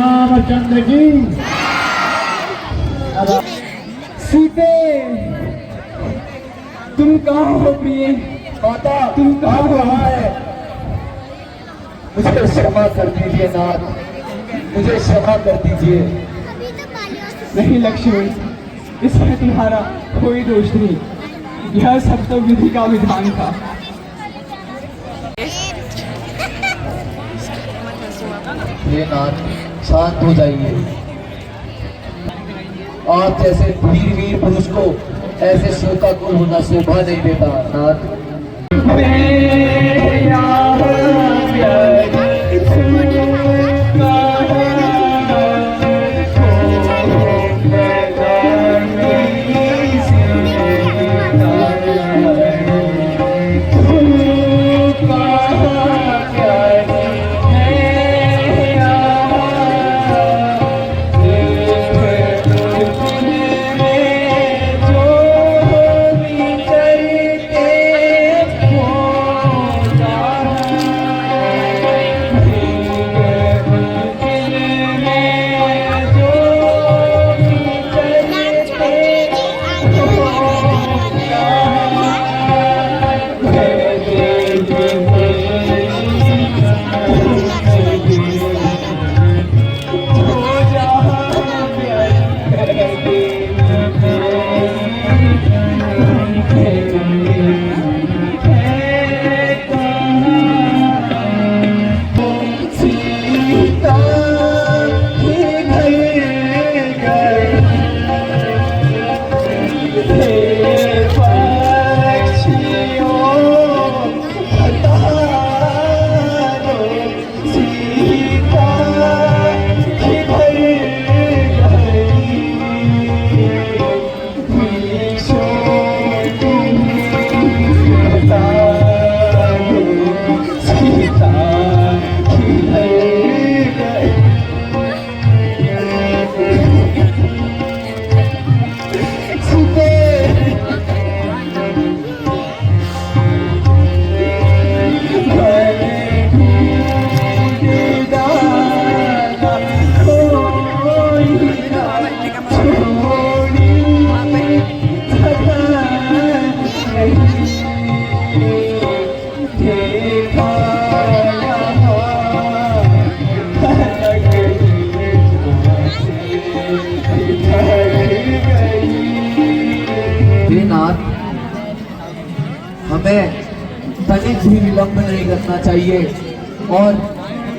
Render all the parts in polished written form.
रामचंद्र की। सीते, तुम कहाँ हो प्रिय? माता तुम कहाँ है? मुझे क्षमा कर दीजिए नाथ, मुझे क्षमा कर दीजिए। नहीं लक्ष्मण, इसमें तुम्हारा कोई दोष नहीं, यह सब तो विधि का विधान था। हे नाथ, शांत हो जाइए। आप जैसे वीर पुरुष को ऐसे शोकाकुल होना शोभा नहीं देता नाथ। हमें तनिक भी विलंब नहीं करना चाहिए और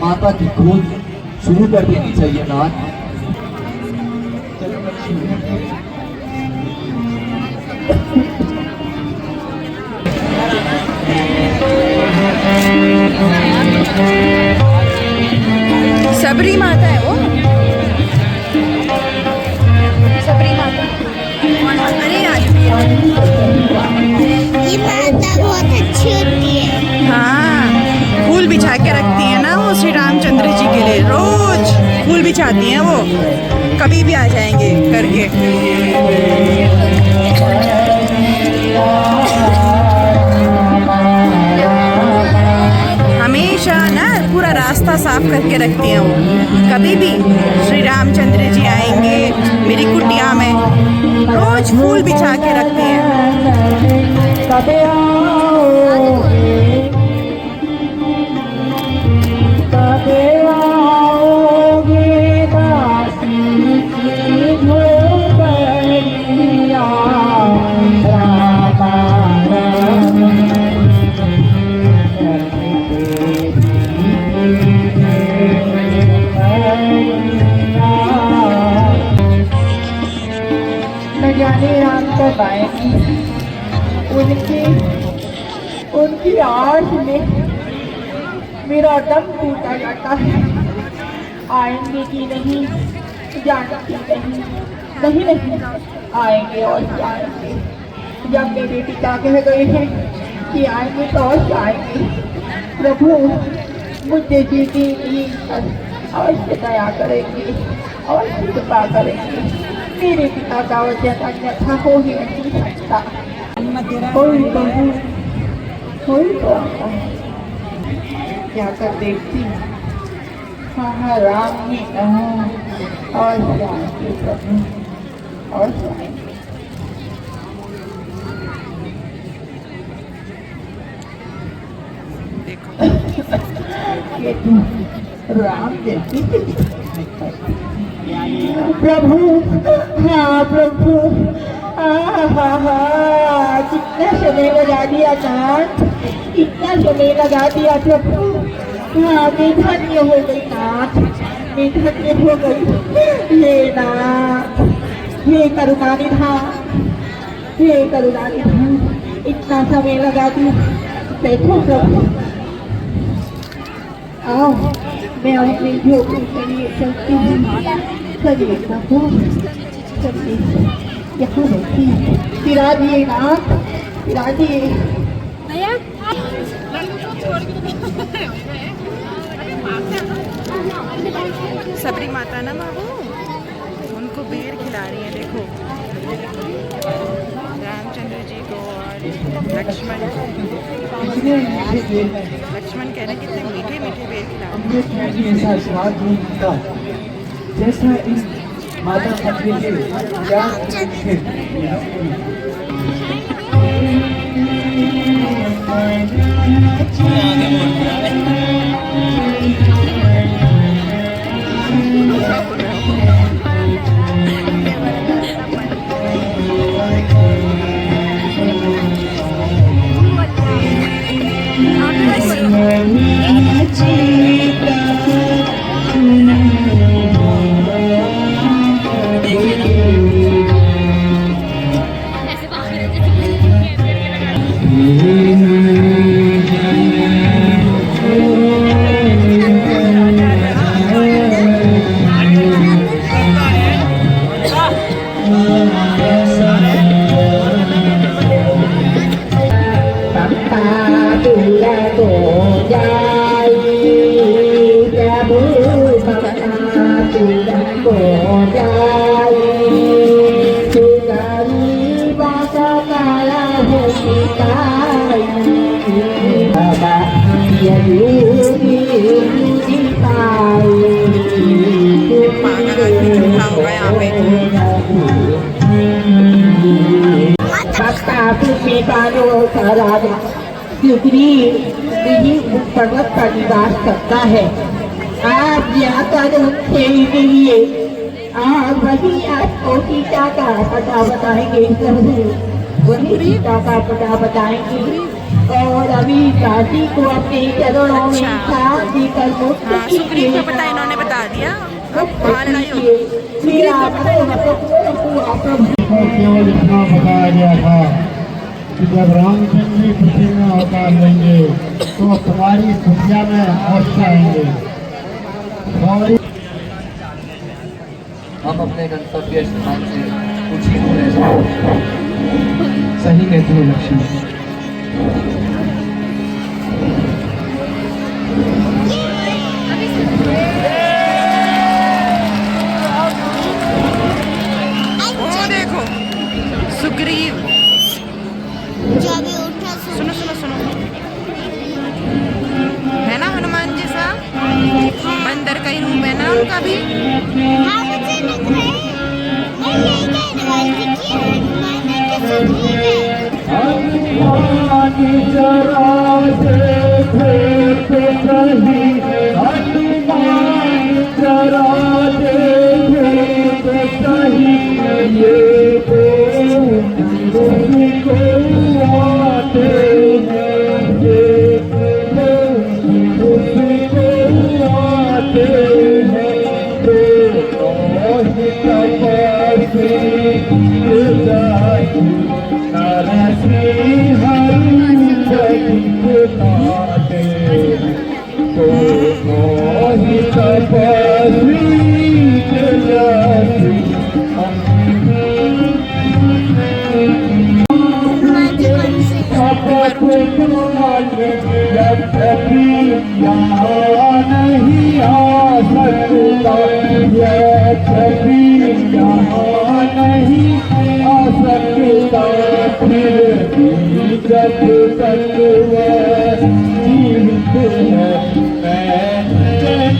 माता की खोज शुरू कर देनी चाहिए नाथ। सबरी माता है वो, सबरी माता। अरे ये माता बहुत अच्छी होती है। हाँ, फूल बिछा के रखती है ना वो श्री रामचंद्र जी के लिए, रोज फूल बिछाती हैं वो, कभी भी आ जाएंगे करके। हमेशा ना पूरा रास्ता साफ करके रखती हैं वो, कभी भी श्री रामचंद्र जी आएंगे मेरी कुटिया में, रोज फूल बिछा के रखती हैं। कभी आओगे, कभी आओगे दासी की झोपड़िया, रामा राम न जाने राम कब आएगी। उनकी आस में मेरा दम टूटा जाता है। आएंगे कि नहीं जानती नहीं, नहीं नहीं आएंगे और जाएंगे। जब मेरे पिता कह गए हैं कि आएंगे तो और आएंगे। प्रभु मुझे जीती अवश्य दया करेंगे, अवश्य कृपा करेंगे। मेरे पिता का वचन अन्यथा हो ही नहीं सकता। कोई तो आता है, क्या कर देखती हूँ। हाँ राम ने कहा और श्याम के प्रभु और श्याम ये तो राम जैसी प्रभु हाँ प्रभु कितना समय लगा दिया नाथ कितना समय लगा दिया प्रभु हाँ मैं धन्य हो गई नाथ मैं धन्य हो गई हे नाथ हे करुणानिधान हे करुणानिधान इतना समय लगा दिया बैठो प्रभु आओ मैं अपनी झोपड़ी के लिए चलती हूँ चलिए प्रभु चलिए यहाँ बैठी विराजिए नाथ विराजिए सबरी माता ना बाबू उनको बेर खिला रही है देखो रामचंद्र जी को और लक्ष्मण कह रहे हैं कितने मीठे मीठे बेर खिला रहे हैं। ऐसा स्वाद नहीं मिलता जैसा इस माता मंदिर के प्यार राजा सुग्रीव यही पर्वत पर निवास करता है। आप जाकर उनसे मिलिए आप वही आपको सीता का पता बताएंगे प्रभु वही सीता का पता बताएंगे और अभी काशी को अपने चरणों में साथ देकर मुक्त सुग्रीव को पता इन्होंने बता दिया अब वहाँ लड़ाई होगी। केवल इतना बताया गया था कि जब रामचंद्र जी पृथ्वी में अवतार लेंगे तो तुम्हारी दुनिया में अवश्य आएंगे। हम अपने गंतव्य स्थान से कुछ ही दूर हैं। सही कहते हैं लक्ष्मी। वो देखो सुग्रीव जो अभी उठा सुनो सुनो सुनो है ना हनुमान जैसा बंदर का ही रूप है ना उनका भी। हाँ मुझे लग रहा है मैं यही कहने वाली थी कि हनुमान के सुग्रीव है।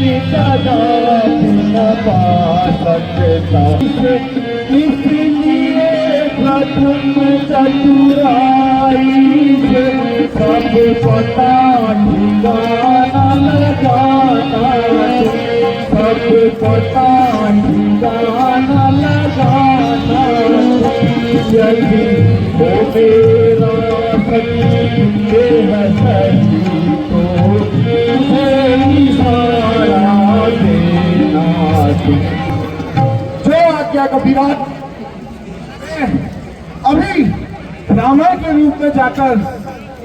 जब तक सकता, इसलिए प्रथम चतुराई से सब पता ठिकाना लगाना, सब पता ठिकाना लगाना, जल्दी हो मेरा सही है सही तो मुझे इशारा देना। जो आज्ञा का विराट अभी ब्राह्मण के रूप में जाकर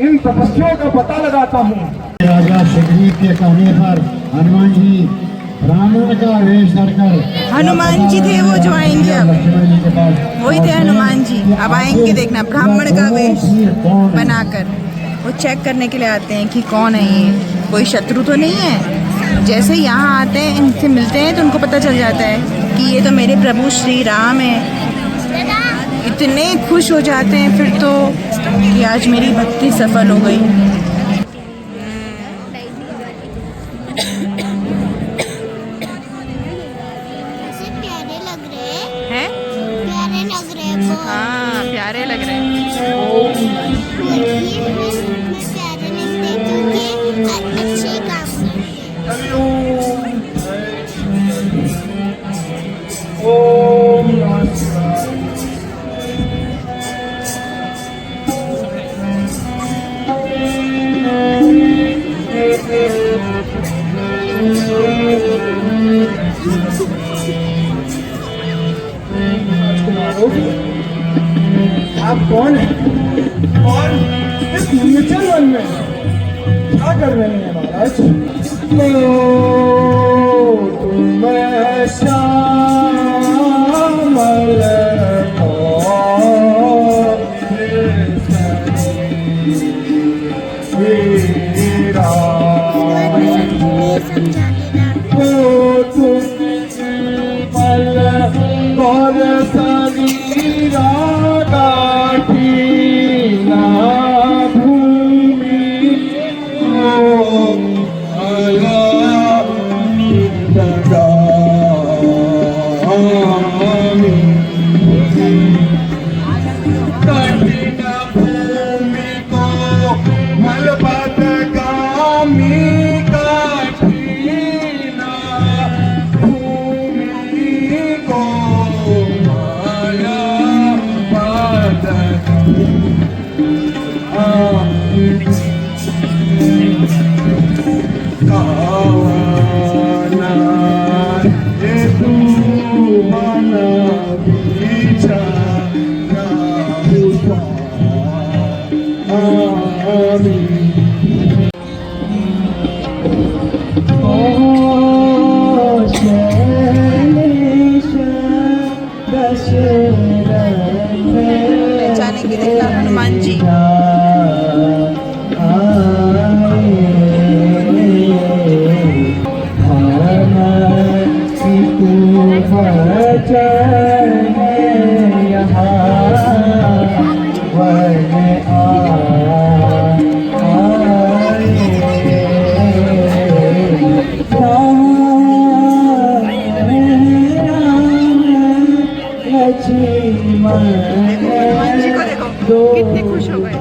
इन तपस्वियों का पता लगाता हूँ। राजा सुग्रीव के कहने पर हनुमान जी ब्राह्मण का वेश धरकर, हनुमान जी थे वो जो आएंगे अब, वही थे हनुमान जी। अब आएंगे देखना, ब्राह्मण का वेश बनाकर वो चेक करने के लिए आते हैं कि कौन है ये, कोई शत्रु तो नहीं है। जैसे यहाँ आते हैं, इनसे मिलते हैं तो उनको पता चल जाता है कि ये तो मेरे प्रभु श्री राम है। इतने खुश हो जाते हैं फिर तो कि आज मेरी भक्ति सफल हो गई। ऐसे प्यारे लग रहे हैं? प्यारे लग रहे हैं बहुत। हाँ, प्यारे लग रहे हैं। ये मैं प्यारे नहीं देखूंगी, अच्छे काम ओम नमः शिवाय। आप कौन है? और इस नीचे वन में क्या कर रहे हैं महाराज? तुम श्यामल समझा देना। पहचानेंगे देखना हनुमान जी। हनुमान जी को देखो कितने खुश हो गए।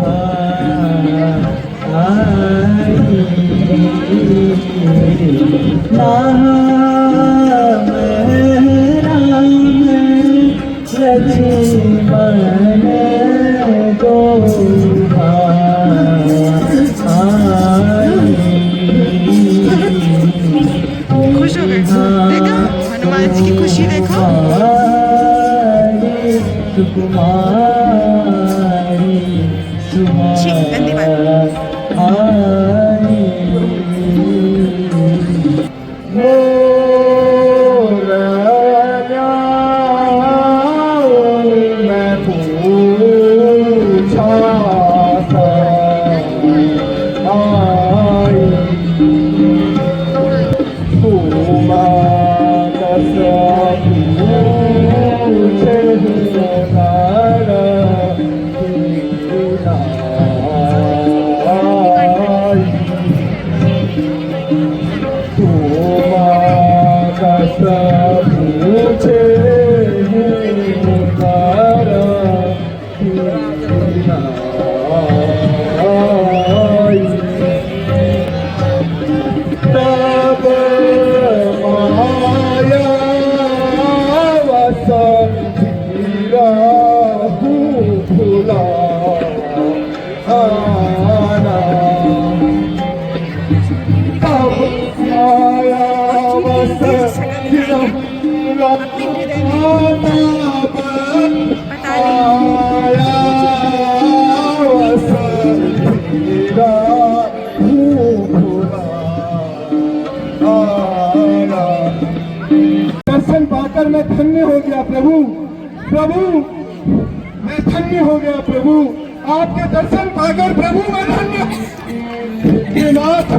खुश हो गए, देखो हनुमान जी की खुशी देखो। छी, गंदी बात। Nara अपने हृदय में पता दर्शन पाकर मैं धन्य हो गया प्रभु। प्रभु मैं धन्य हो गया प्रभु, आपके दर्शन पाकर प्रभु मैं धन्य। हे नाथ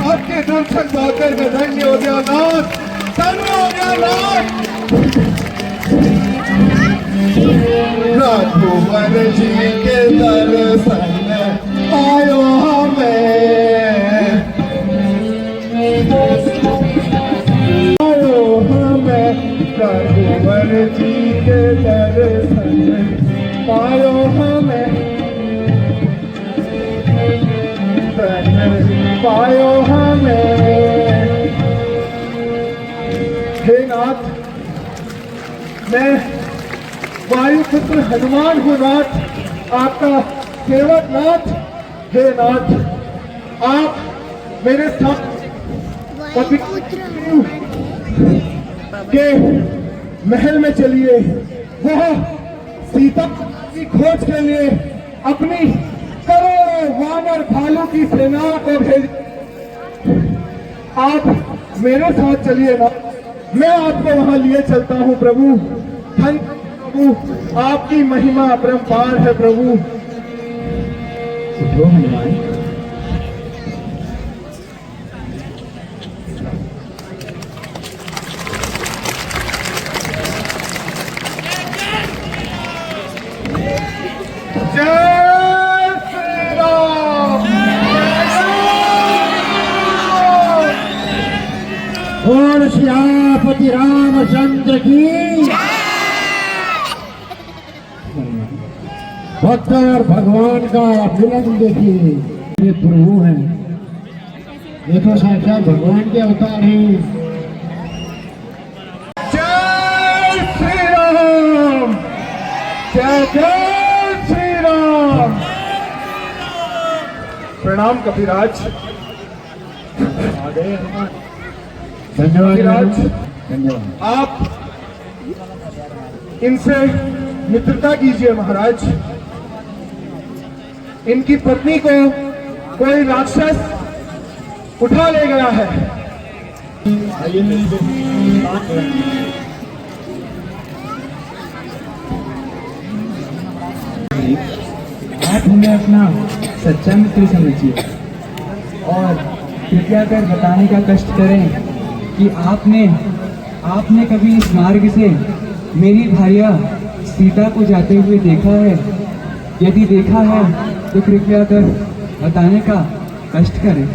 आपके दर्शन पाकर मैं धन्य हो गया नाथ, धन्य हो गया नाथ। रघुवर जी के दर्शन आयो हमें, आयो हमें रघुवर जी के दर्शन पायो हमें, पायो हमें। हे नाथ मैं वायुपुत्र हनुमान हूँ नाथ, आपका सेवक नाथ। हे नाथ आप मेरे साथ के महल में चलिए, वह सीता की खोज के लिए अपनी करोड़ों वानर भालू की सेनाओं को भेज। आप मेरे साथ चलिए ना, मैं आपको वहां लिए चलता हूं प्रभु। धन प्रभु, आपकी महिमा अपरंपार है प्रभु। जय श्री राम, और श्यापति रामचंद्र की भक्त और भगवान का मिलन देखिए। ये प्रभु हैं, ये तो साक्षात भगवान के अवतार हैं। जय श्री राम, जय जय श्री राम। प्रणाम कपिराज। आ गए धन्यवाद कपिराज, धन्यवाद। आप इनसे मित्रता कीजिए महाराज। इनकी पत्नी को कोई राक्षस उठा ले गया है। आप हमें अपना सच्चा मित्र समझिए और कृपया कर बताने का कष्ट करें कि आपने कभी इस मार्ग से मेरी भार्या सीता को जाते हुए देखा है? यदि देखा है तो कृपया कर बताने का कष्ट करें।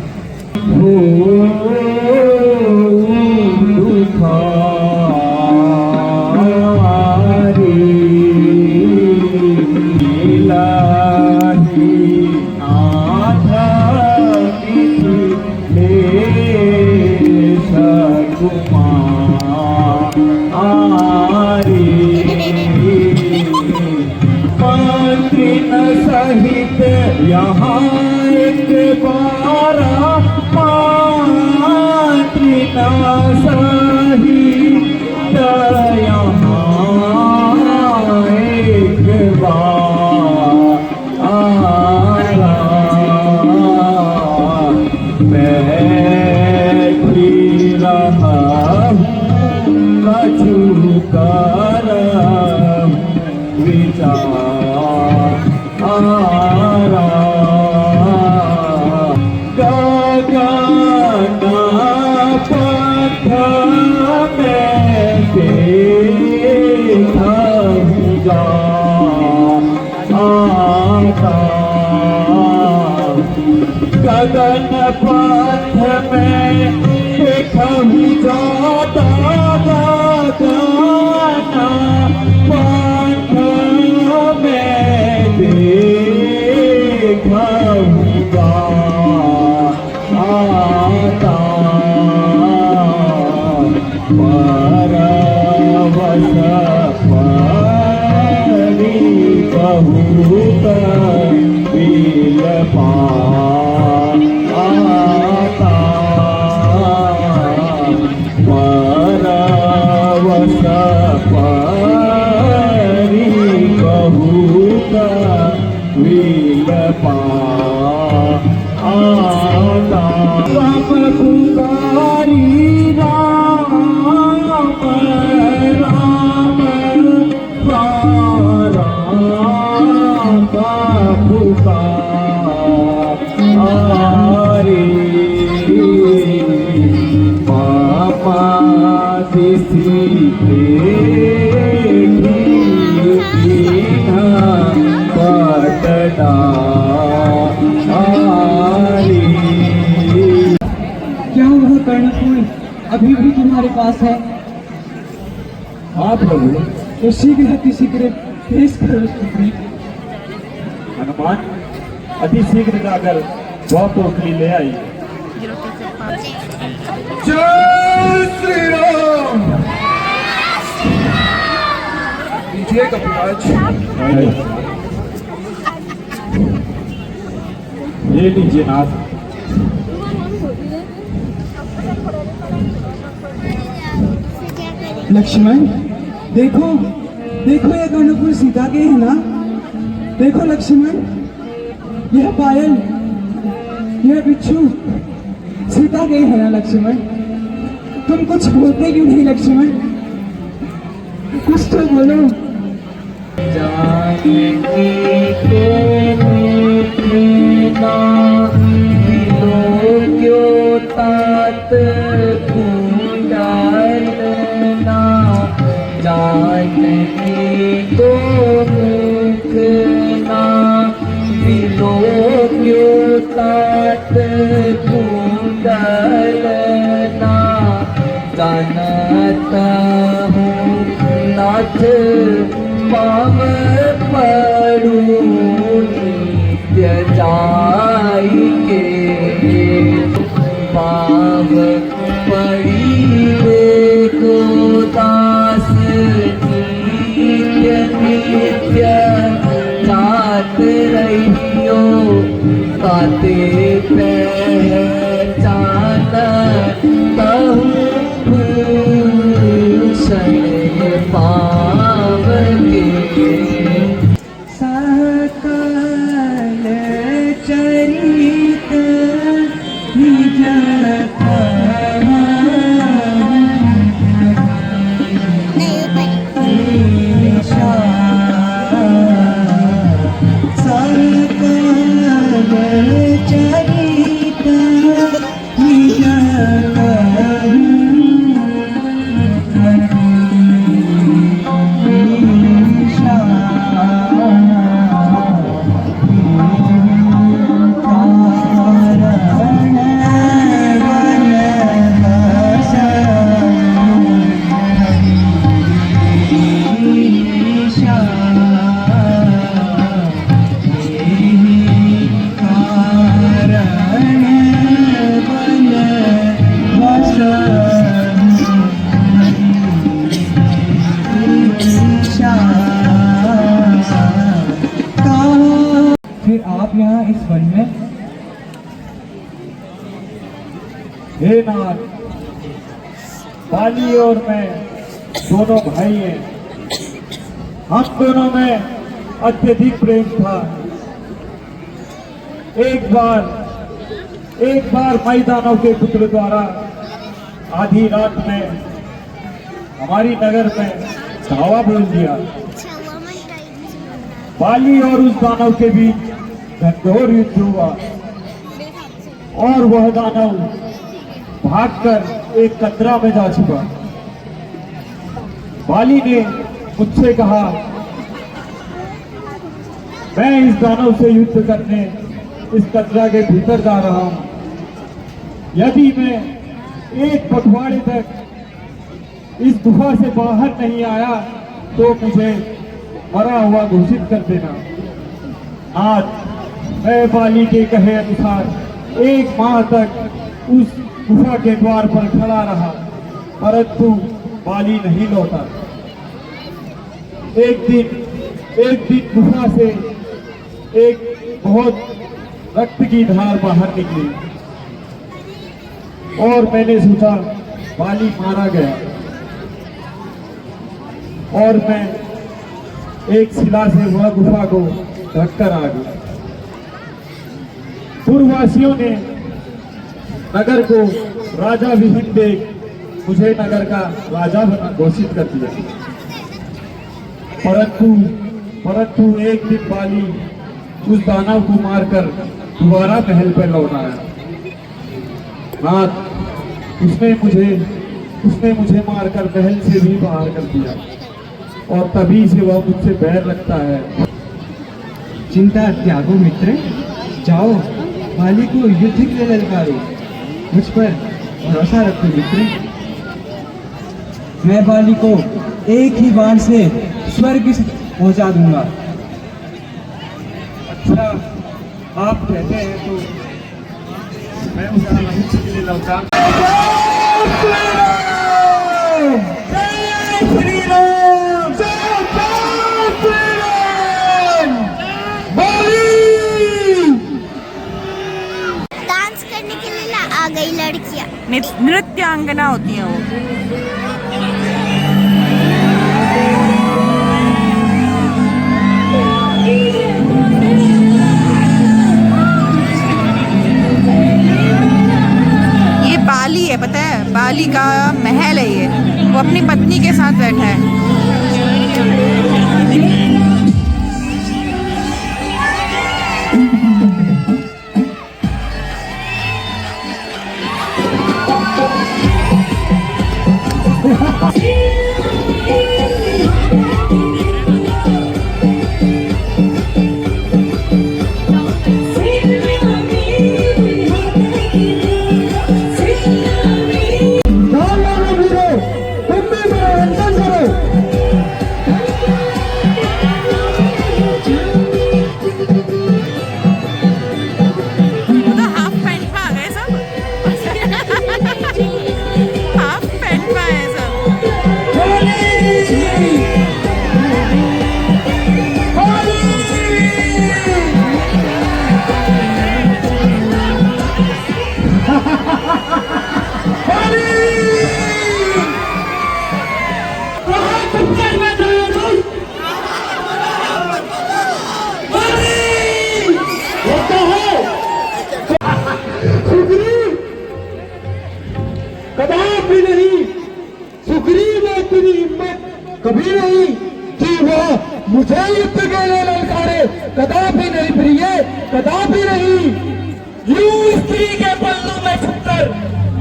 सहित यहाँ एक बारा मातृन सहित यहाँ एक बारा बैठी रहा कछु कर विचार गगन पथ में देखूंगा गगन पथ में देखूंगा गगन पथ में देखूंगा आता परवश परी बहुत बिलपा आता परवश क्या वह कर्णपुर अभी भी तुम्हारे पास है? हाँ प्रभु, तो शीघ्र शीघ्र पेश करो स्तुति। हनुमान अति शीघ्र जाकर वह पोखरी ले आई। जय श्री राम। लीजिए कपिराज, ले लीजिए नाथ। लक्ष्मण देखो देखो, ये कर्णपुर सीता के है ना? देखो लक्ष्मण, यह पायल, यह बिच्छू सीता के है ना लक्ष्मण? तुम कुछ बोलते क्यों नहीं लक्ष्मण? कुछ तो बोलो। नाथ पाव पड़ू नित्य जाइके, पाव पड़ी देखो दास नित्य नित्य जात रहियो, ताते पहचान कहूँ पावके। सकल चरित निज फिर आप यहाँ इस वन में? हे नाथ, बाली और मैं दोनों भाई हैं। हम दोनों में अत्यधिक प्रेम था। एक बार मैदानों के पुत्र द्वारा आधी रात में हमारी नगर में धावा बोल दिया। बाली और उस दानव के बीच घनघोर युद्ध हुआ और वह दानव भागकर एक कंदरा में जा छुपा। बाली ने मुझसे कहा, मैं इस दानव से युद्ध करने इस कंदरा के भीतर जा रहा हूं। यदि मैं एक पखवाड़े तक इस गुफा से बाहर नहीं आया तो मुझे मरा हुआ घोषित कर देना। आज मैं बाली के कहे अनुसार 1 माह तक उस गुफा के द्वार पर खड़ा रहा, परंतु बाली नहीं लौटा। एक दिन गुफा से एक बहुत रक्त की धार बाहर निकली और मैंने सोचा बाली मारा गया, और मैं एक शिला से वह गुफा को ढककर आ गया। पूर्ववासियों ने नगर को राजा विहीन देख मुझे नगर का राजा बना घोषित कर दिया। परंतु एक दिन बाली उस दानव को मारकर दोबारा महल पर लौट आया। नाथ, उसने मुझे उसने मुझे मारकर महल से भी बाहर कर दिया और तभी से वह मुझसे बैर लगता है। चिंता त्यागो मित्र, जाओ बाली को युद्ध के लिए ललकारो। मुझ पर भरोसा रखो मित्र, मैं बाली को एक ही बार से स्वर्ग से पहुंचा दूंगा। अच्छा, आप कहते हैं तो मैं उसका युद्ध के लिए ललकार। डांस करने के लिए आ गई लड़कियां। नृत्यांगना होती हैं वो। ये बाली है, पता है, बाली का महल है ये। वो अपनी पत्नी के साथ बैठा है। कदापि नहीं सुग्रीव ने तेरी हिम्मत कभी नहीं कि वो मुझे युद्ध के लिए ललकारे। कदापि नहीं प्रिय, कदापि नहीं। यूं स्त्री के पल्लू में छुपकर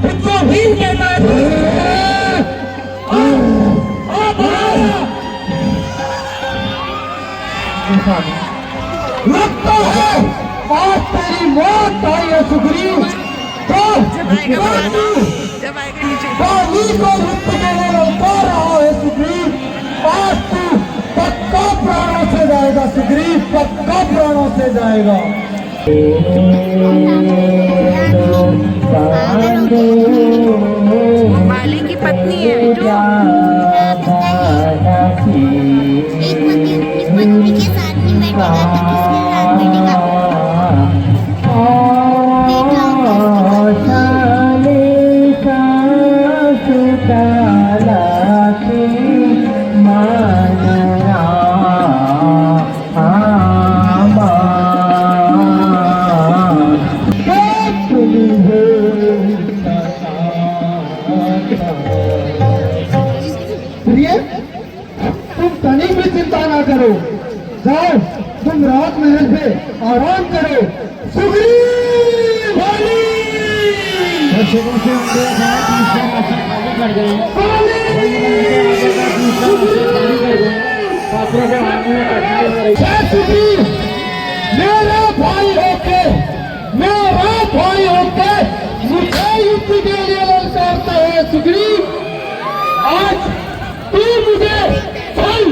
खुद को भीम कहता है। लगता है आज तेरी मौत आई है सुग्रीव। तो बाली को युद्ध के लिए ललकार रहा है सुग्रीव। आज तू पक्का प्राणों से जाएगा सुग्रीव, पक्का प्राणों से जाएगा। बाली की पत्नी है एक पति अपनी पत्नी के साथ नहीं बैठेगा तो किसके साथ बैठेगा? तुम तनिक भी चिंता ना करो, जाओ तुम रात महल पे आराम करो। सुग्रीव बाली मेरा भाई होके मुझे युद्ध के लिए ललकारता है सुग्रीव। आज तू मुझे फल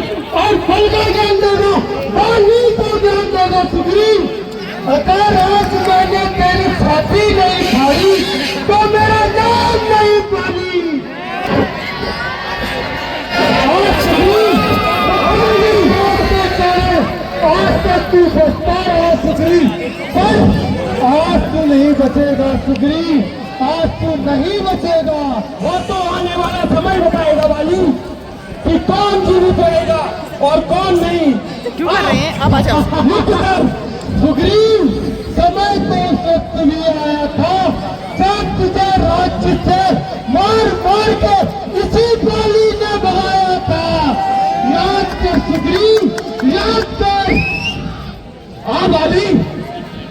और फल का ज्ञान देगा, बाली को ज्ञान देगा सुग्रीव। अगर आज मैंने तेरी छाती नहीं खाई तो मेरा नाम नहीं बाली। आज तक तू बचता रहा सुग्रीव, पर आज तू नहीं बचेगा सुग्रीव, आज तू नहीं बचेगा। वो तो आने वाला समय बताएगा बाली कि कौन जीवित रहेगा और कौन नहीं। क्यों कर रहे हैं? अब आ जाओ। सुग्रीव, समय तो उस वक्त भी आया था जब तुझे राज्य से मार मार के इसी बाली ने भगाया था। याद कर सुग्रीव, याद कर। आ बाली,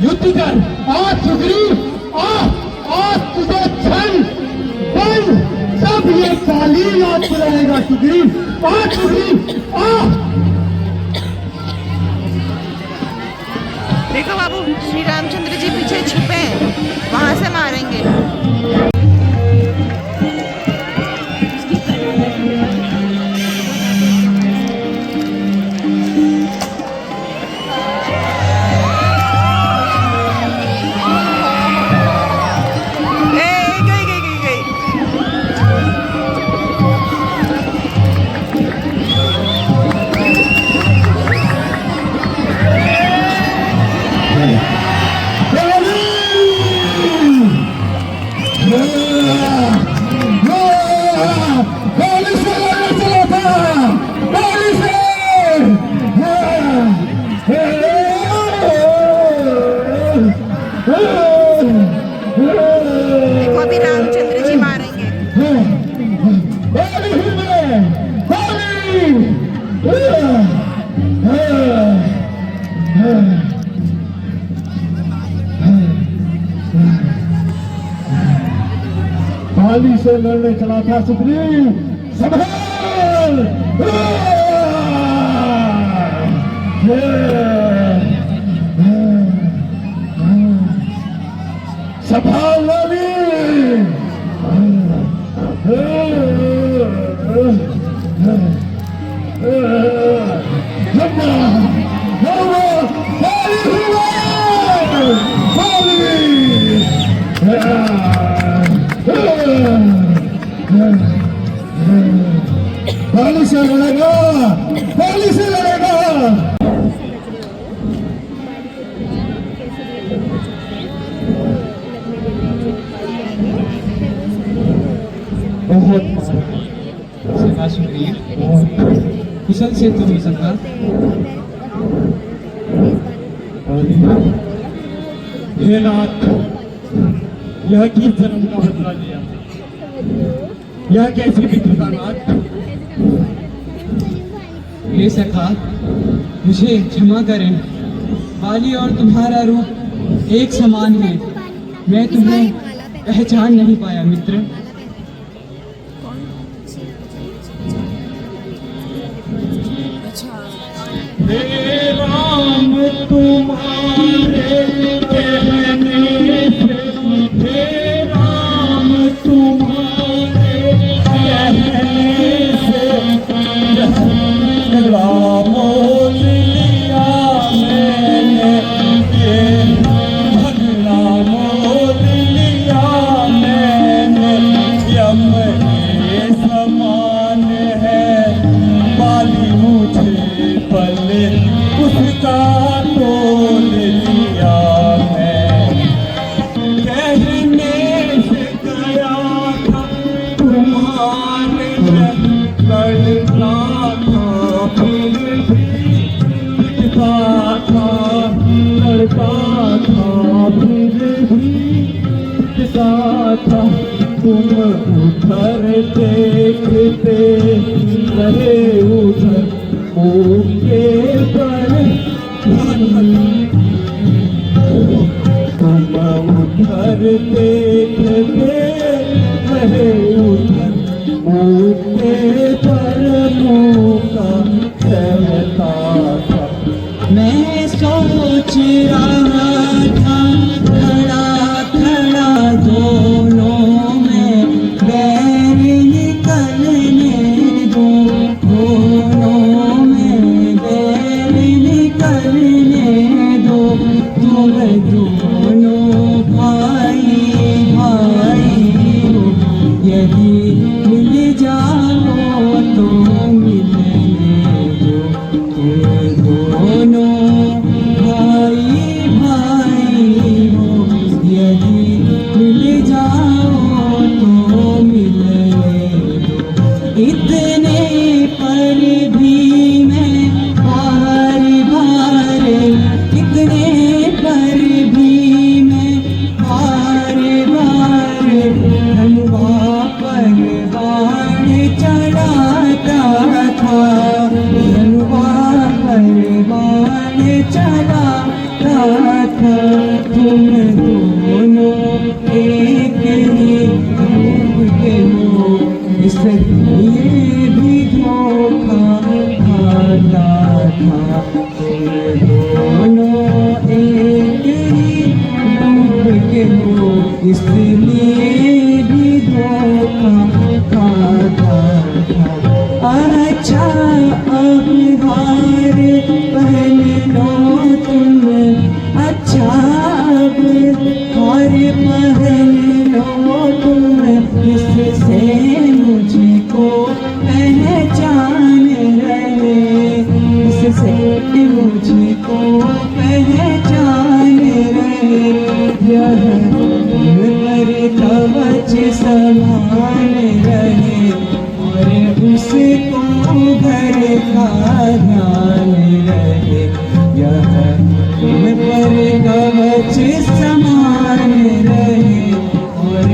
युद्ध कर। आ सुग्रीव, आ आज तुझे छल बल सब ये टुकड़ी देखो बाबू, श्री रामचंद्र जी पीछे छुपे हैं, वहां से मारेंगे। देखो अभी रामचंद्र जी मारेंगे। बाली से लड़ने चला था सुग्रीव, संभाल! संभाल बाली! बाली से लड़ेगा, बाली से लड़ेगा। बहुत सेवा सुग्रीव, कुशल से तुम सका। हे नाथ, यह किस जन्म का बदला लिया? यह कैसी मित्रता नाथ? ले सका, मुझे क्षमा करें। बाली और तुम्हारा रूप एक समान है, मैं तुम्हें पहचान नहीं पाया मित्र। हे राम तुम्हारे कहने से, हे राम तुम्हारे कहने से राम लिया मैंने, ये भगला मोल लिया मैंने। यम के समान है बाली मुझे पल उसका तोल लिया मैं। कहने से गया था तुम्हारे लड़ना था, फिर भी पिटता था, लड़ता था, फिर भी पिटता था। तुम उधर देखते रहे, उधर मुझे पर तुम उधर देखते रहे, उधर मुझे पर मुका सहता था। मैं सोच रहा था खड़ा खड़ा दोनों में बैर निकलने दो, दोनों में बैर निकलने दो। तुम दोनों भाई अच्छा अब हार पहन लो तुम, अच्छा अब हार पहन लो तुम, इससे मुझको पहचान रहे, इससे मुझको पहचान रहे, यह पर कवच समान रहे और उसको घर का ध्यान रहे, यह पर कवच समान रहे और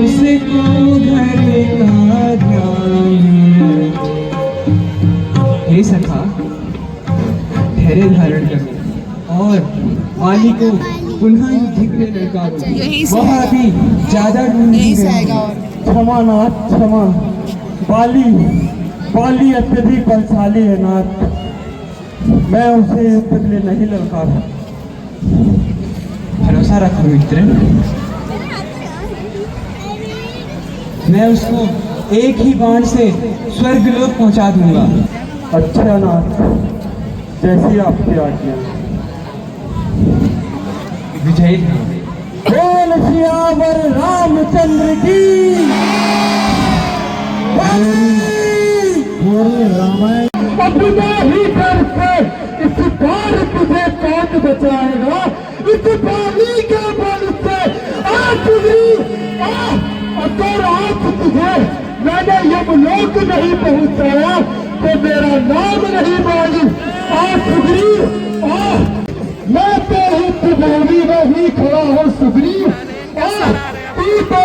उसको घर का ध्यान रहे। हे सखा, धैर्य धारण करो और वाली को पुनः युद्ध के लिए ललकारो। यहीं से वह अभी ज्यादा दूर नहीं यहीं से गए। आएगा और क्षमा नाथ क्षमा, बाली अत्यधिक बलशाली है नाथ, मैं उसे युद्ध के लिए नहीं ललकार। भरोसा रखो मित्र, मैं उसको एक ही बाण से स्वर्गलोक पहुंचा दूंगा। अच्छा नाथ, जैसी आपकी आज्ञा। विजयी बोल सियावर रामचंद्र की। रामायण अपने ही डर से इस बार तुझे कौन बचाएगा, इस बाली के बल से। अगर आज तुझे मैंने यमलोक नहीं पहुंचाया तो मेरा नाम नहीं मालूम। सुग्रीव, मैं तो त्रिभुवनी में ही खड़ा हूँ सुग्रीव, तू तो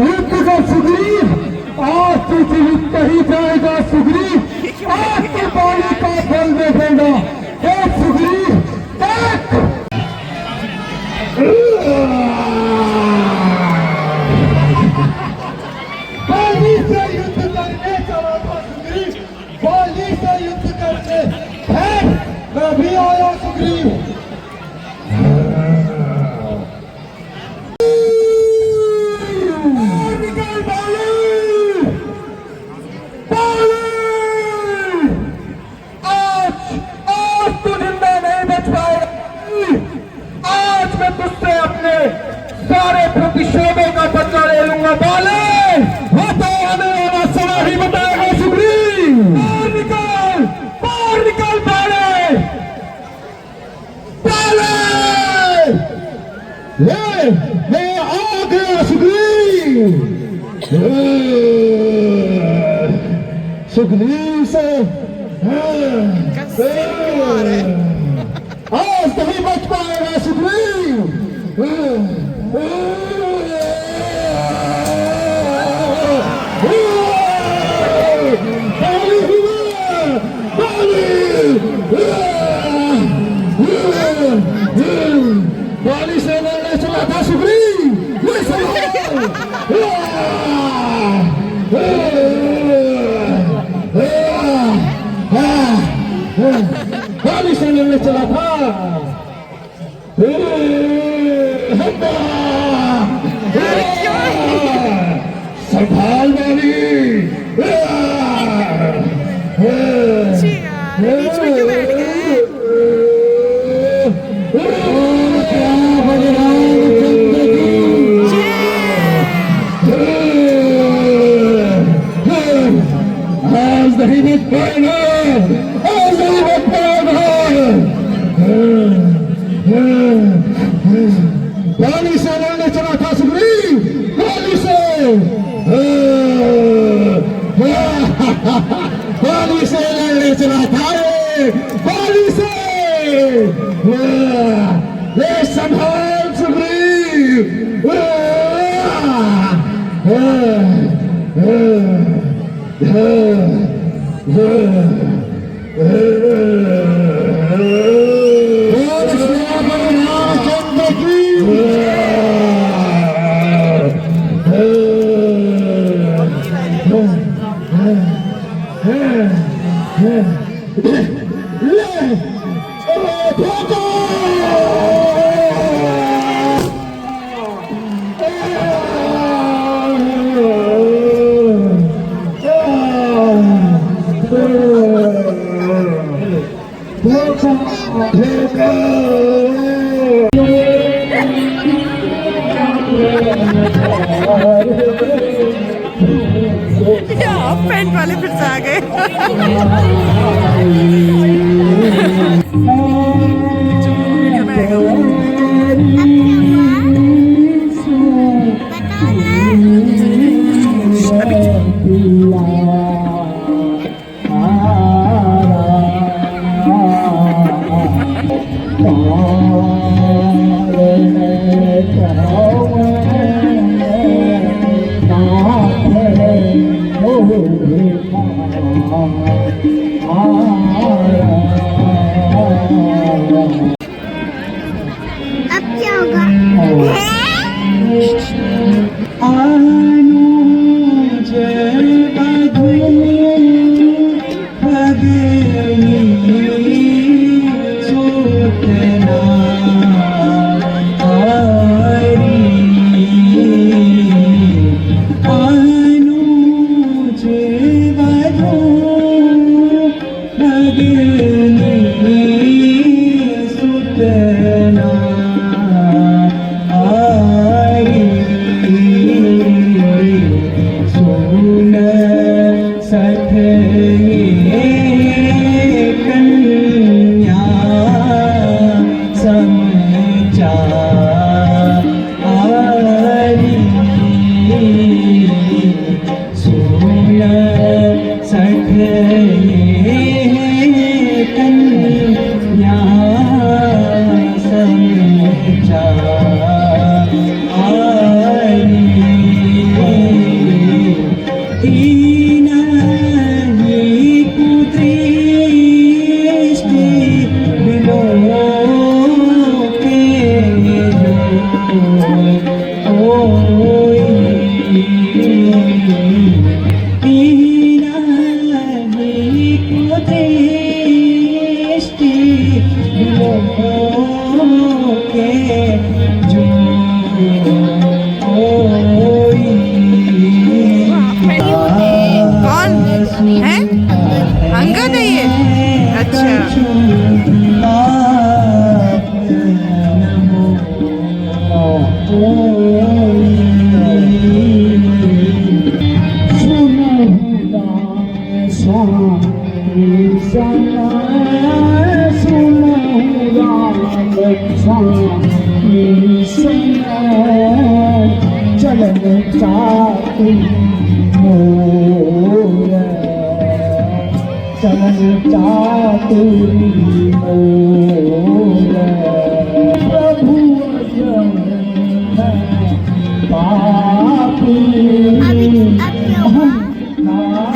युद्ध का सुग्रीव, आज तू जीवित नहीं जाएगा सुग्रीव, आज तू बाली का फल देखेगा। हे सुग्रीव देख, बाली से युद्ध करने चला था सुग्रीव, बाली से युद्ध करने। मैं भी आया सुग्रीव। निकल बाली, बाली, आज तू जिंदा नहीं बच पाएगा। आज मैं तुझसे अपने सारे प्रतिशोधों का बदला ले लूंगा बाली। वो तो आने वाला समय ही बताएगा सुग्रीव। बाहर निकल बाली, मैं आ गया सुग्रीव। सुग्रीव से आज नहीं बच पाएगा सुग्रीव। बाली से लड़ने चला था सुग्रीव। बाली से लड़ने चला था। संभाल बाली, बीच में क्यों बैठ गए? आज नहीं बच पाएगा, आज नहीं बच पाएगा। बाली से लड़ने चला था सुग्रीव, बाली से, बाली से लड़ने चला था, बाली से। ये संभाल सुग्रीव। हाफ पैंट वाले फिर से आ गए। अब क्या होगा?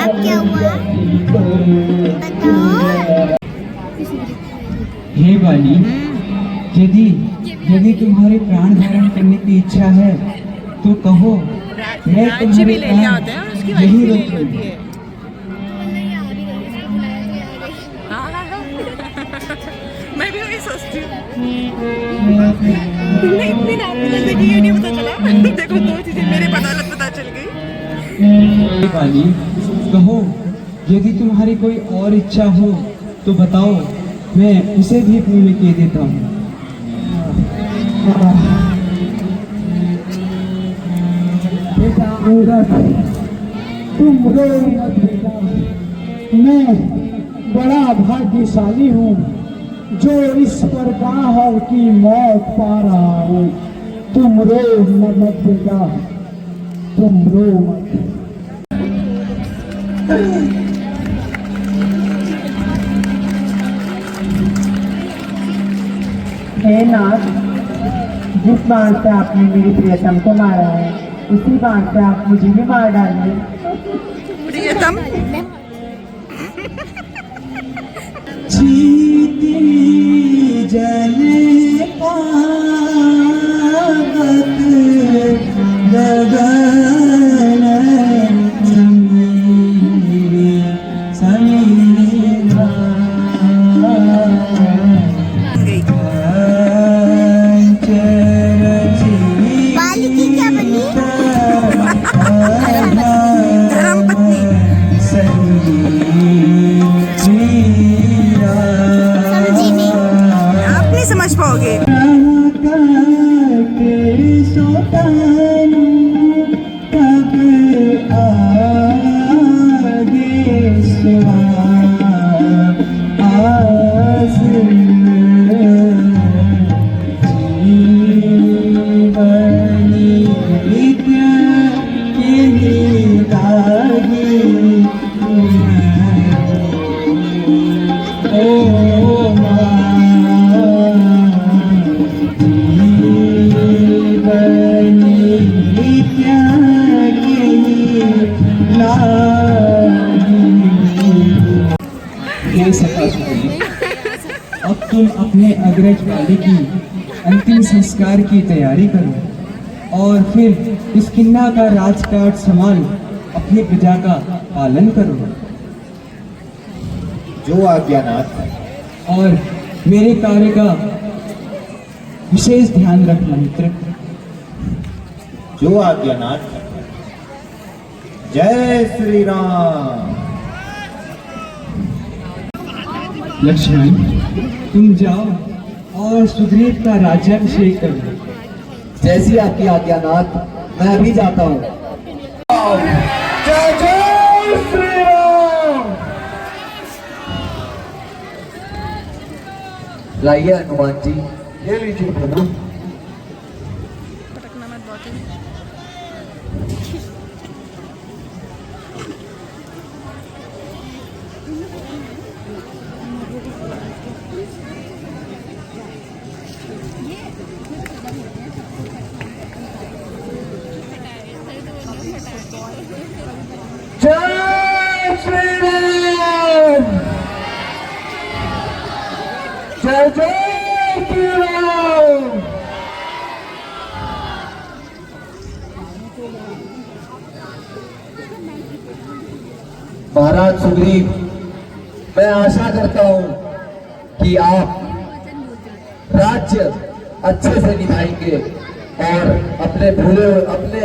अब क्या हुआ? बताओ। हे बाली, यदि तुम्हारे प्राण धारण करने की इच्छा है तो कहो, मैं तुम्हारे प्राण यही रोक लूंगी। मैं भी वही सोचती हूँ। इतनी रात में देखी ये नहीं पता चला। देखो दो चीजें मेरे बदौलत पता चल गई। हे बाली, कहो, यदि तुम्हारी कोई और इच्छा हो तो बताओ, मैं उसे भी पूर्ण किए देता हूँ। बेटा अंगद, तुम रो मत बेटा, मैं बड़ा भाग्यशाली हूँ जो इस प्रकार की मौत पा रहा हूँ। तुम रो मत बेटा, तुम रो मत। हे नाथ, जिस बाण से आपने मेरी प्रियतम को मारा है उसी बाण से आप मुझे भी मार डालिए। प्रियतम जीती जले पावक गगन समीरा बाली की क्या बनी? धर्मपत्नी। संगीत आस जीवनी नित्य यही लागी ओ जीवनी नित्य ये सखा सुखी, अब तुम अपने अग्रज वाली की अंतिम संस्कार की तैयारी करो और फिर इस किन्ना का राजकाज संभाल अपनी प्रजा का पालन करो। जो आज्ञानाथ। और मेरे कार्य का विशेष ध्यान रखना मित्र। जो आज्ञानाथ। जय श्री राम। लक्ष्मण, तुम जाओ और सुग्रीव का राज्याभिषेक करो। जैसी आपकी आज्ञानाथ, मैं अभी जाता हूँ। जय जय श्री राम। लाइए हनुमान जी, ये लीजिए प्रभु। जय श्री राम। जय जय श्री राम। महाराज सुग्रीव, मैं आशा करता हूँ कि आप राज्य अच्छे से निभाएंगे और अपने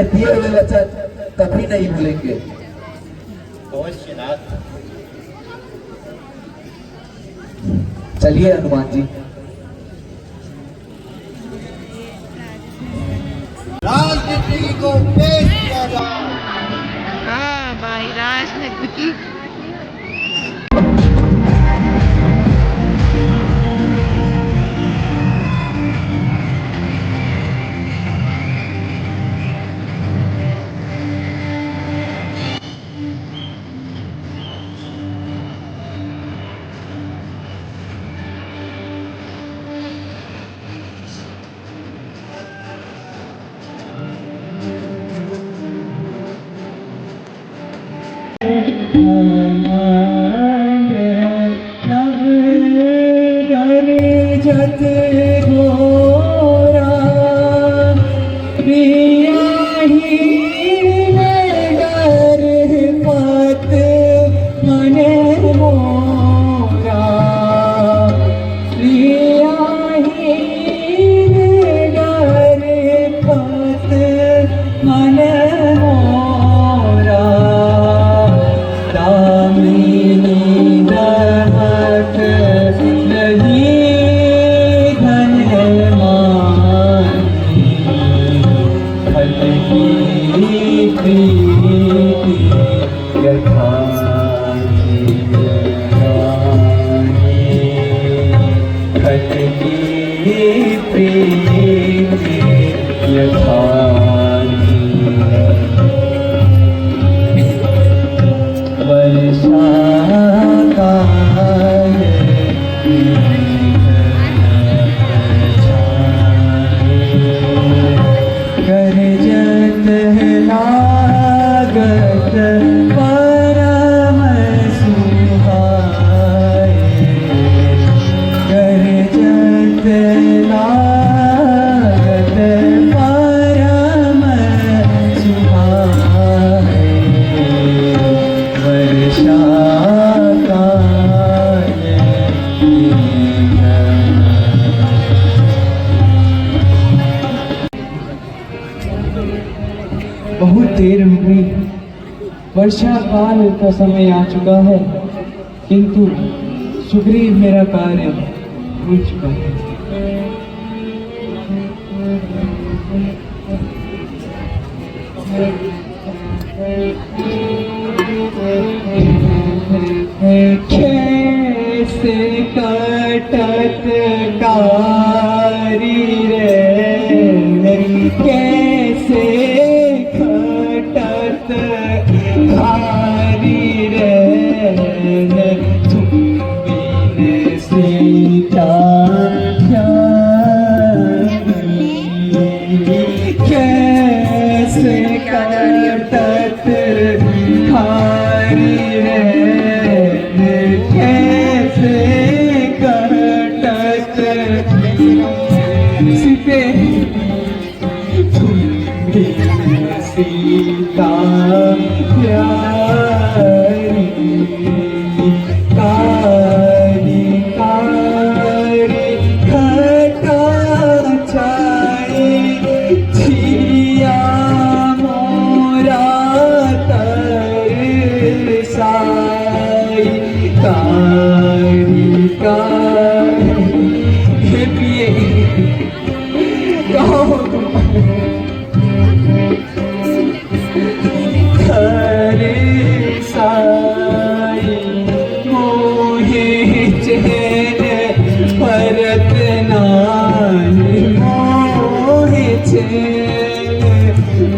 दिए हुए वचन कभी नहीं भूलेंगे। अवश्यनाथ। चलिए हनुमान जी। राजनीति को पेश किया जाए। हाँ भाई राजनीति जत घोरा प्रिया ही डर मत मन मोरा प्रिया ही डर मत मन मोरा दामिनी दहत नहीं बहुत देर हो गई, वर्षा काल का समय आ चुका है, किंतु सुग्रीव मेरा कार्य भूल चुका है। कैसे कटत कारी रे, कैसे कटत कारी रे, तुम बिन सीता कैसे कटत खारी रे, कैसे कटत सीते, तुम बिन सीता प्यारी, कारी कारी खटा छाई छिया मोरा तरसाई, कारी कारी हे पिए कहो साई मोहे चैन परत नानी, मोहे चैन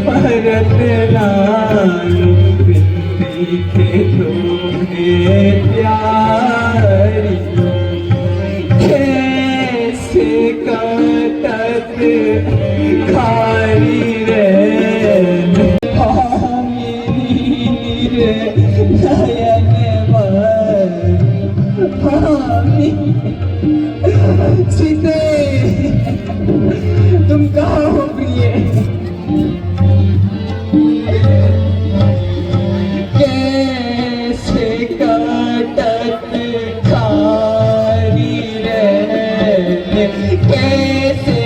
परत नानी, बिनती के तुम्हें प्यारी, कैसे कटत खारी रे, नयन भामी सीते, तुम कहाँ हो प्रिय, कैसे कटत खारी रे, कैसे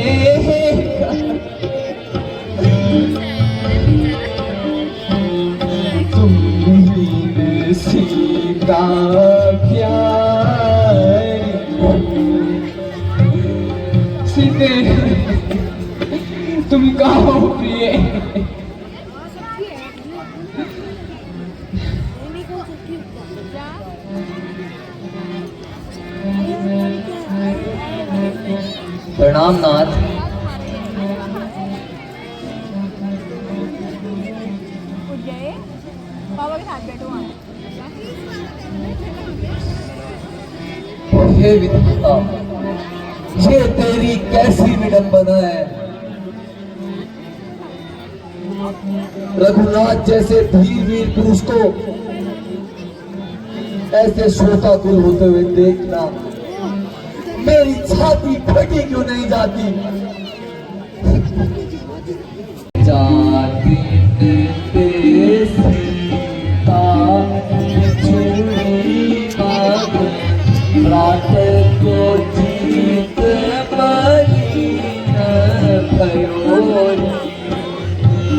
सीता प्यारी, सीते तुम कहाँ हो प्रिय, प्रणाम नाथ। बाबा के साथ बैठो वहाँ। हे विधाता, ये तेरी कैसी विडंबना है। रघुनाथ जैसे धीर वीर पुरुष को ऐसे शोकाकुल होते हुए देखना, मेरी छाती फटी क्यों नहीं जाती। जाती सीता रात को जीत बली न भयो,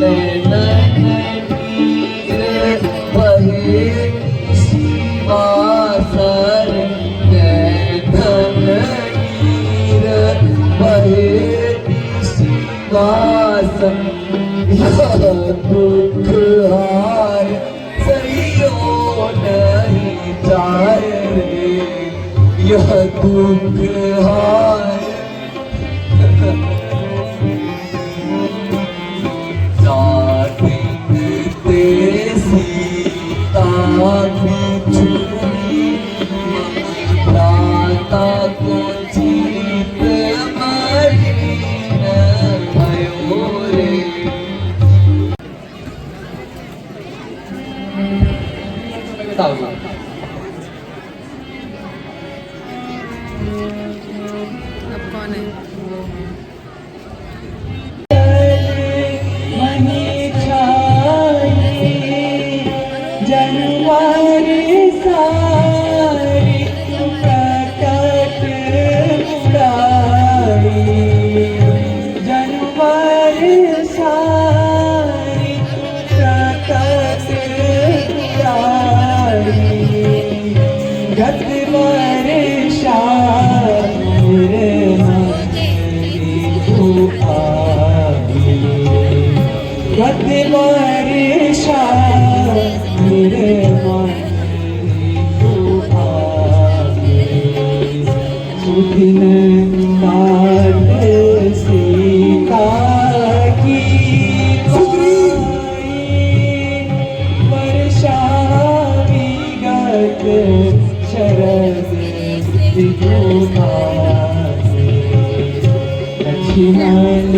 नैन नीर बहे शिवासर, नैन नीर बहे शिवासर, दुख हार सहियो नहीं जाए रे, यह दुख हार जाते सीता छुरी, राता को जीत मरी न भयो रे। अब कौन है? जनवारी सारी प्रकट उड़ाई, जनवारी सारी प्रकट उड़ाई, गत वर्षा मेरे गत वर्षा मेरे मन तुझको पाके लक्ष्मण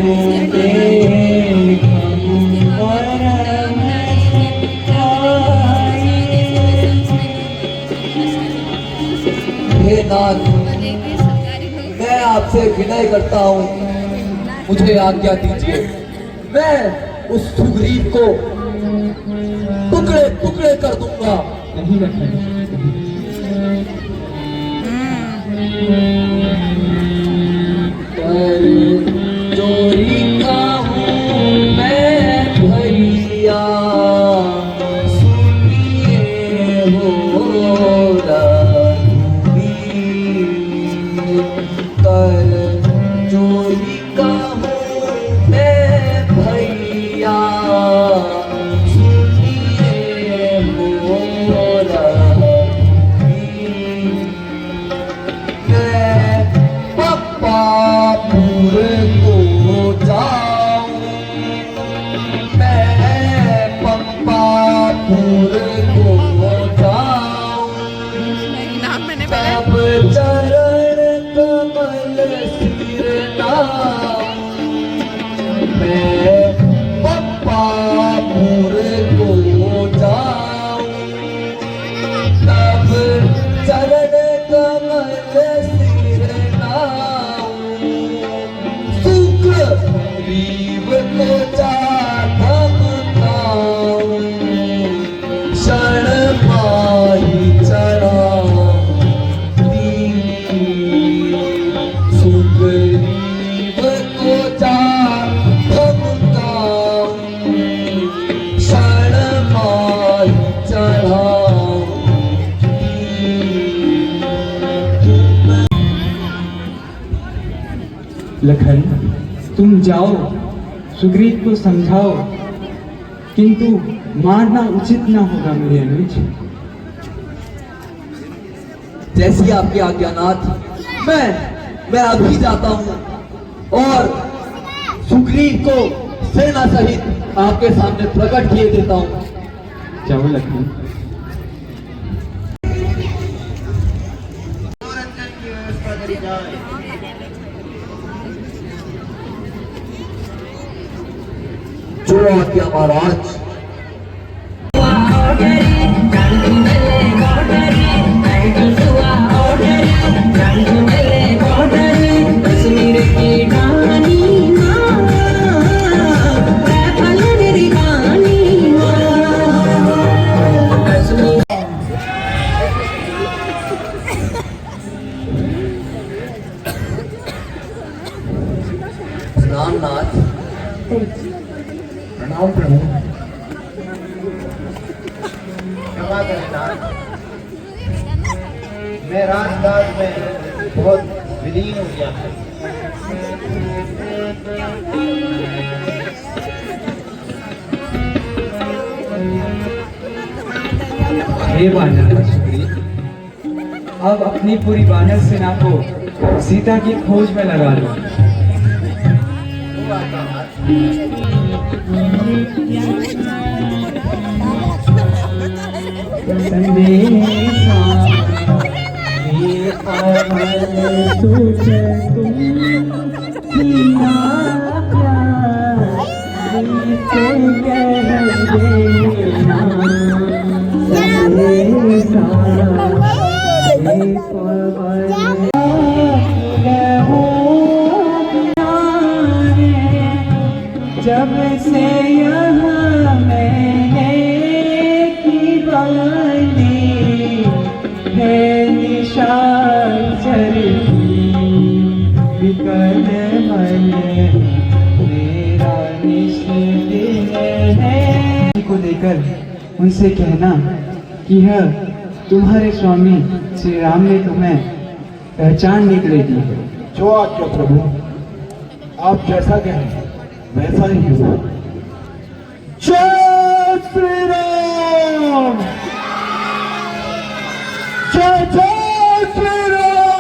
देखूं परम हे नाथ, मैं आपसे विनय करता हूँ, मुझे आज्ञा दीजिए। मैं उस सुग्रीव को टुकड़े टुकड़े कर दूंगा। नहीं लखन, कर चोरी का हूँ मैं भैया, सुनिए हो कर चोरी का हूँ मैं भैया, सुनिए हो मैं पप्पापुर को जाऊं, मैं पप्पापुर को जाऊं, नाम मैंने तब चरण कमल सिर नाऊं, मैं पप्पापुर को जाऊं, तब चरण कमल सिर नाऊं, सुग्रीव को धमकाऊं, क्षण माही चढ़ाऊं, सुग्रीव को धमकाऊं, क्षण माही चढ़ाऊं। लखन, तुम जाओ, सुग्रीव को समझाओ, किंतु मारना उचित ना होगा मेरे अनुज। जैसी आपकी आज्ञा नाथ, मैं अभी जाता हूँ और सुग्रीव को सेना सहित आपके सामने प्रकट किए देता हूँ। जाओ लखन। जो आज्ञा महाराज। प्रणाम नाथ। प्रणाम प्रभु। क्षमा करें नाथ, मैं राजकाज में बहुत विलीन हो गया था। हे वानर सुग्रीव, अब अपनी पूरी वानर सेना को सीता की खोज में लगा लो। संदेशा ये अमल तुझ तुम सीना प्यार से कह देना। संदेशा ये पवन जब से यहाँ मैंने की बानी है निशान चरखी विकल मन मेरा निश्चित है। को लेकर उनसे कहना कि यह तुम्हारे स्वामी श्री राम ने तुम्हें पहचान निकलेगी। जो आज्ञा प्रभु, आप जैसा कहें वैसा ही हो। जय श्री राम, जय जय श्री राम।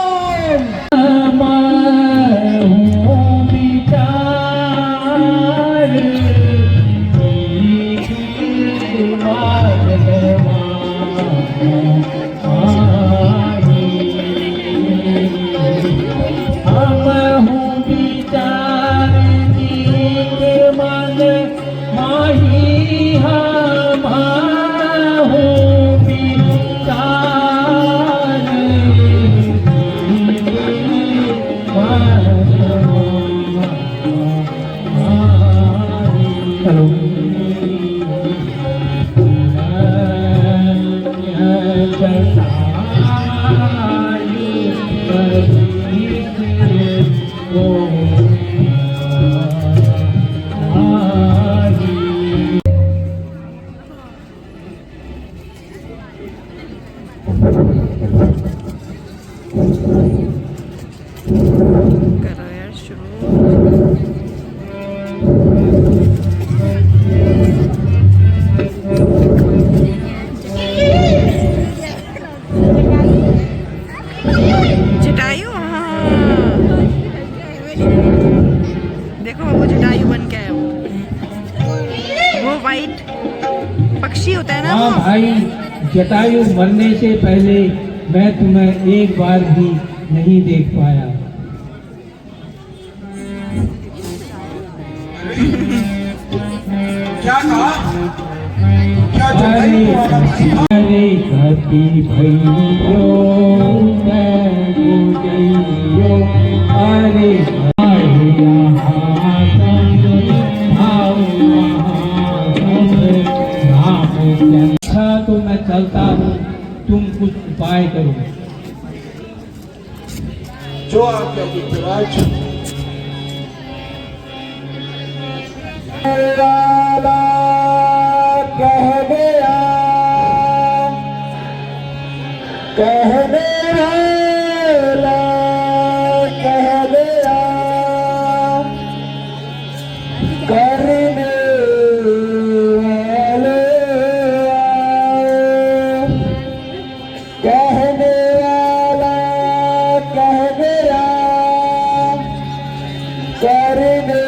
भाई जटायु मरने से पहले मैं तुम्हें एक बार भी नहीं देख पाया। क्या कहा? क्या अरे अरे धरती भैयो मैं गुजरियो, अरे अच्छा तो मैं चलता हूँ, तुम कुछ उपाय करो। जो आज्ञा गिरिराज। कहने वाला कह गया, करने वाले आए। कहने वाला कह गया, करने